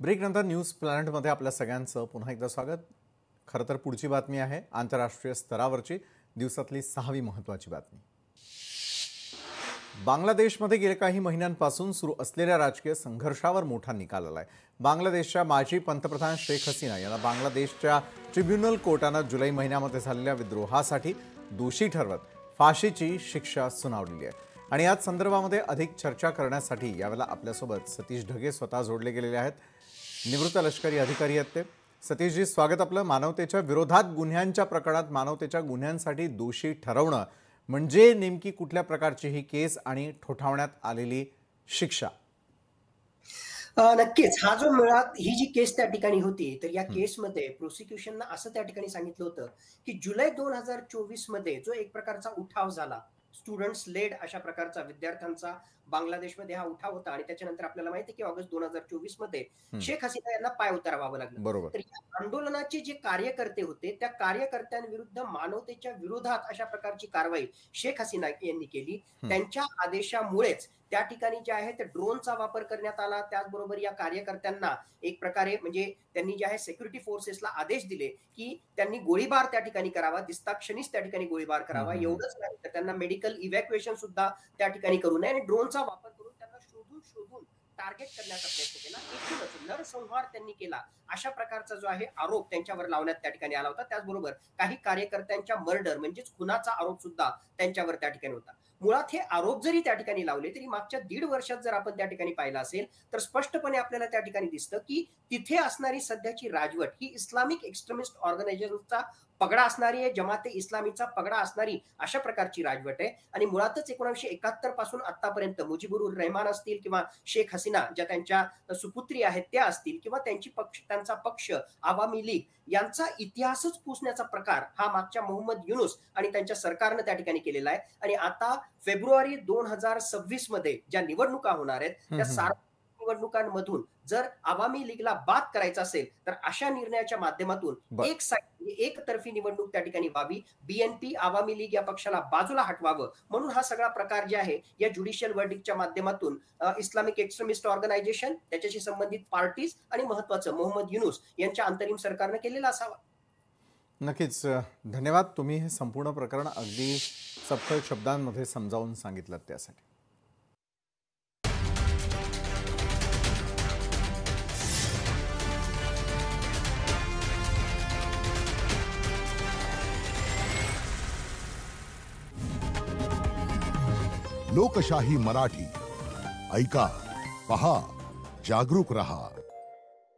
ब्रेकनंतर news प्लॅनेटमध्ये आपल्या सगळ्यांचं पुन्हा एकदा स्वागत। खरं तर पुढची बातमी आहे आंतरराष्ट्रीय स्तरावरची दिवसातली 6वी महत्त्वाची बातमी। बांगलादेशमध्ये गेल्या काही महिन्यांपासून सुरू असलेल्या राजकीय संघर्षावर मोठा निकाल आलाय। बांगलादेशच्या माजी पंतप्रधान शेख हसीना यांना बांगलादेशच्या ट्रिब्युनल कोर्टाने जुलै महिन्यामध्ये झालेल्या विद्रोहासाठी दोषी ठरवत फाशीची शिक्षा सुनावलेली आहे। आणि याच संदर्भामध्ये अधिक चर्चा करण्यासाठी यावेळेला आपल्यासोबत सतीश ढगे स्वतः जोडले गेलेले आहेत। निवृत्त लष्करी अधिकारी आहेत ते। सतीशजी, स्वागत आपलं। मानवतेच्या विरोधात गुन्ह्यांच्या प्रकरणात मानवतेच्या गुन्ह्यांसाठी दोषी ठरवणं म्हणजे नेमकी कुठल्या प्रकारची ही केस आणि ठोठावण्यात आलेली शिक्षा? नक्कीच हा जो मुळात ही जी केस त्या ठिकाणी होती, तर या केसमध्ये प्रोसिक्युशननं असं त्या ठिकाणी सांगितलं होतं की जुलै 2024 मध्ये जो एक प्रकारचा उठाव झाला, स्टुडंट्स लेड अशा प्रकारचा विद्यार्थ्यांचा बांगलादेशमध्ये हा उठाव होता आणि त्याच्यानंतर आपल्याला माहिती आहे की ऑगस्ट 2024 मध्ये शेख हसीना यांना पाय उतारावं लागलं। तर या आंदोलनाचे जे कार्यकर्ते होते त्या कार्यकर्त्यांविरुद्ध मानवतेच्या विरोधात अशा प्रकारची कारवाई शेख हसीना यांनी केली। त्यांच्या आदेशामुळेच त्या ठिकाणी जे आहे ते ड्रोनचा वापर करण्यात आला। त्याचबरोबर या कार्यकर्त्यांना एक प्रकारे म्हणजे त्यांनी जे आहे सिक्युरिटी फोर्सेसला आदेश दिले की त्यांनी गोळीबार त्या ठिकाणी करावा, दिसता क्षणीच त्या ठिकाणी गोळीबार करावा। एवढंच नाही तर त्यांना मेडिकल इव्हॅक्युएशन सुद्धा त्या ठिकाणी करू नये आणि ड्रोनचा वापर करून त्यांना शोधून टार्गेट करण्याचा प्रयत्न केला। एकूणच नरसंहार त्यांनी केला अशा प्रकारचा जो आहे आरोप त्यांच्यावर लावण्यात त्या ठिकाणी आला होता। त्याचबरोबर काही कार्यकर्त्यांच्या मर्डर म्हणजेच खुनाचा आरोप सुद्धा त्यांच्यावर त्या ठिकाणी होता। मुळात हे आरोप जरी त्या ठिकाणी लावले तरी मागच्या 1.5 वर्षात जर आपण त्या ठिकाणी पाहिलं असेल तर स्पष्टपणे आपल्याला त्या ठिकाणी दिसतं की तिथे असणारी सध्याची राजवट ही इस्लामिक एक्स्ट्रीमिस्ट ऑर्गनायझेशनचा पगडा असणारी आहे, जमाते इस्लामीचा पगडा असणारी अशा प्रकारची राजवट आहे। आणि मुळातच 1971 पासून आतापर्यंत मुजीबुर रहमान असतील किंवा शेख हसीना ज्या त्यांच्या सुपुत्री आहेत त्या असतील किंवा त्यांचा पक्ष आवामी लीग यांचा इतिहासच पुसण्याचा प्रकार हा मागच्या मोहम्मद युनूस आणि त्यांच्या सरकारने त्या ठिकाणी केलेला आहे। आणि आता फेब्रुवारी 2026 मध्ये ज्या निवडणुका होणार आहेत त्या सार्वत्रिक निवडणुकांमधून जर आवामी लीगला बाद करायचं असेल तर अशा निर्णयाच्या माध्यमातून एकतर्फी निवडणूक त्या ठिकाणी व्हावी, बीएनपी आवामी लीग या पक्षाला बाजूला हटवावं म्हणून हा सगळा प्रकार जे आहे या ज्युडिशियल वर्डिक्टच्या माध्यमातून इस्लामिक एक्स्ट्रीमिस्ट ऑर्गनायझेशन, त्याच्याशी संबंधित पार्टीज आणि महत्वाचं मोहम्मद युनूस यांच्या अंतरिम सरकारने केलेला असावा। नक्कीच धन्यवाद। तुम्ही हे संपूर्ण प्रकरण अगदी सखोल शब्दांमध्ये समजावून सांगितलं त्यासाठी। लोकशाही मराठी ऐका, पहा, जागरूक रहा।